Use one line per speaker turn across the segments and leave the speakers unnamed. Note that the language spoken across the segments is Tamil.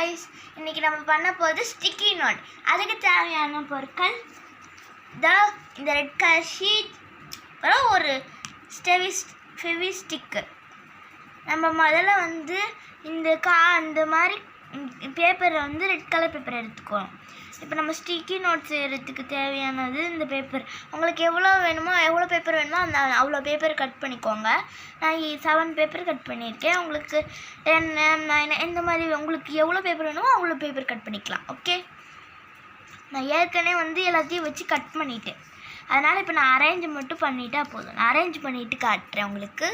guys, இன்னைக்கு நம்ம பண்ண போறது ஸ்டிக்கி நோட். அதுக்கு தேவையான பொருட்கள் இந்த ரெட் கலர் ஷீட், அப்புறம் ஒரு ஃபெவி ஸ்டிக். நம்ம முதல்ல இந்த மாதிரி பேப்பரை ரெட் கலர் பேப்பர் எடுத்துக்கணும். இப்போ நம்ம ஸ்டிக்கி நோட் செய்கிறதுக்கு தேவையானது இந்த பேப்பர். உங்களுக்கு எவ்வளோ பேப்பர் வேணுமோ அவ்வளோ பேப்பர் கட் பண்ணிக்கோங்க. நான் 7 பேப்பர் கட் பண்ணியிருக்கேன். உங்களுக்கு 10, 9 இந்த மாதிரி உங்களுக்கு எவ்வளோ பேப்பர் வேணுமோ அவ்வளோ பேப்பர் கட் பண்ணிக்கலாம். ஓகே, நான் ஏற்கனவே எல்லாத்தையும் வச்சு கட் பண்ணிட்டேன். அதனால் இப்போ நான் அரேஞ்ச் மட்டும் பண்ணிட்டா போதும். நான் அரேஞ்ச் பண்ணிவிட்டு காட்டுறேன் உங்களுக்கு.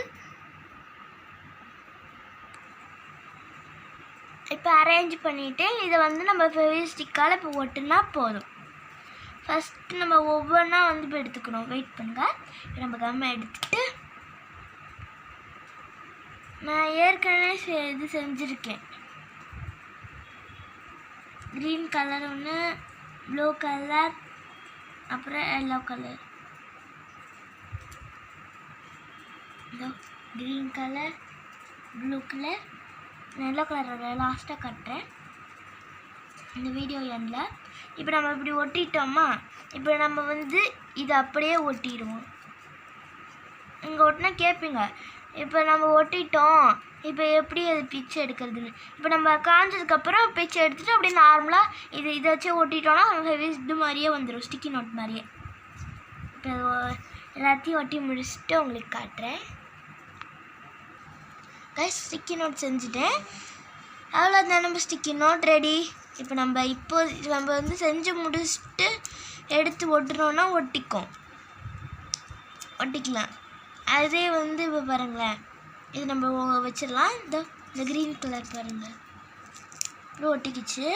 இப்போ அரேஞ்ச் பண்ணிவிட்டு இதை நம்ம ஃபெவி ஸ்டிக்கால் இப்போ ஒட்டுனா போதும். ஃபஸ்ட்டு நம்ம ஒவ்வொன்றா இப்போ எடுத்துக்கணும். வெயிட் பண்ணுங்கள். இப்போ நம்ம கம்மை எடுத்துகிட்டு நான் ஏற்கனவே இது செஞ்சுருக்கேன். க்ரீன் கலர் ஒன்று, ப்ளூ கலர், அப்புறம் yellow colour. Green colour, blue colour, yellow கலரோட லாஸ்ட்டாக கட்டுறேன் இந்த வீடியோ எண்டில். இப்போ நம்ம இப்படி ஒட்டிட்டோமா, இப்போ நம்ம இதை அப்படியே ஒட்டிடுவோம். இங்கே ஒட்டினா கேட்பீங்க, இப்போ நம்ம ஒட்டிட்டோம், இப்போ எப்படி அது பிச்சு எடுக்கிறதுன்னு. இப்போ நம்ம காஞ்சதுக்கப்புறம் பிச்சு எடுத்துகிட்டு அப்படியே நார்மலாக இதை வச்சு ஒட்டிட்டோன்னா ஹெவி இது மாதிரியே வந்துடும், ஸ்டிக்கி நோட் மாதிரியே. இப்போ எல்லாத்தையும் ஒட்டி முடிச்சுட்டு உங்களுக்கு காட்டுறேன். ஸ்டிக்கி நோட் செஞ்சுட்டேன். அவ்வளோதான், நம்ம ஸ்டிக்கி நோட் ரெடி. இப்போ நம்ம செஞ்சு முடிச்சுட்டு எடுத்து ஒட்டுறோன்னா ஒட்டிக்கலாம். அதே இப்போ பாருங்களேன், இது நம்ம வச்சிடலாம். இந்த க்ரீன் கலர் பாருங்கள், இப்படி ஒட்டிக்கிச்சு.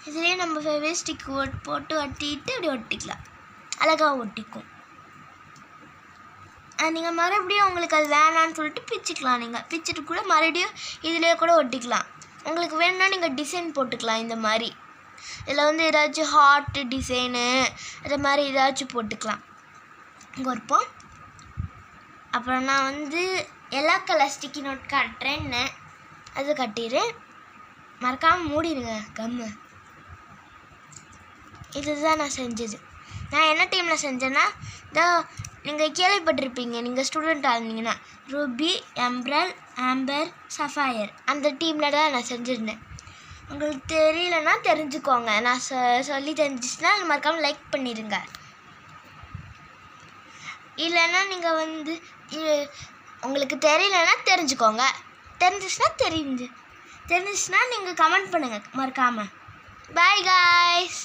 இதுலேயே நம்ம ஃபெவி ஸ்டிக் போட்டு ஒட்டிட்டு இப்படி ஒட்டிக்கலாம். அழகாக ஒட்டிக்கும். நீங்கள் மறுபடியும் உங்களுக்கு அது வேணான்னு சொல்லிட்டு பிச்சுக்கலாம். நீங்கள் பிச்சுட்டு கூட மறுபடியும் இதிலே கூட ஒட்டிக்கலாம். உங்களுக்கு வேணும்னா நீங்கள் டிசைன் போட்டுக்கலாம். இந்த மாதிரி இதில் ஏதாச்சும் ஹார்ட் டிசைனு அது மாதிரி ஏதாச்சும் போட்டுக்கலாம். இங்கே இருப்போம். அப்புறம் நான் எல்லா கலர் ஸ்டிக்கி நோட் காட்டுறேன்னு அது கட்டிடுறேன். மறக்காமல் மூடிடுங்க கம்மு. இதுதான் நான் செஞ்சது. நான் என்ன டைமில் செஞ்சேன்னா, நீங்கள் கேள்விப்பட்டிருப்பீங்க, நீங்கள் ஸ்டூடெண்ட்டாக இருந்தீங்கன்னா, ரூபி, எம்ப்ரல், ஆம்பர், சஃபயர் அந்த டீமில் தான் நான் செஞ்சுருந்தேன். உங்களுக்கு தெரியலன்னா தெரிஞ்சுக்கோங்க. நான் சொல்லி தெரிஞ்சிச்சுன்னா மறக்காமல் லைக் பண்ணிடுங்க. இல்லைன்னா நீங்கள் உங்களுக்கு தெரியலன்னா தெரிஞ்சுக்கோங்க. தெரிஞ்சிச்சுன்னா நீங்கள் கமெண்ட் பண்ணுங்கள் மறக்காமல். Bye guys.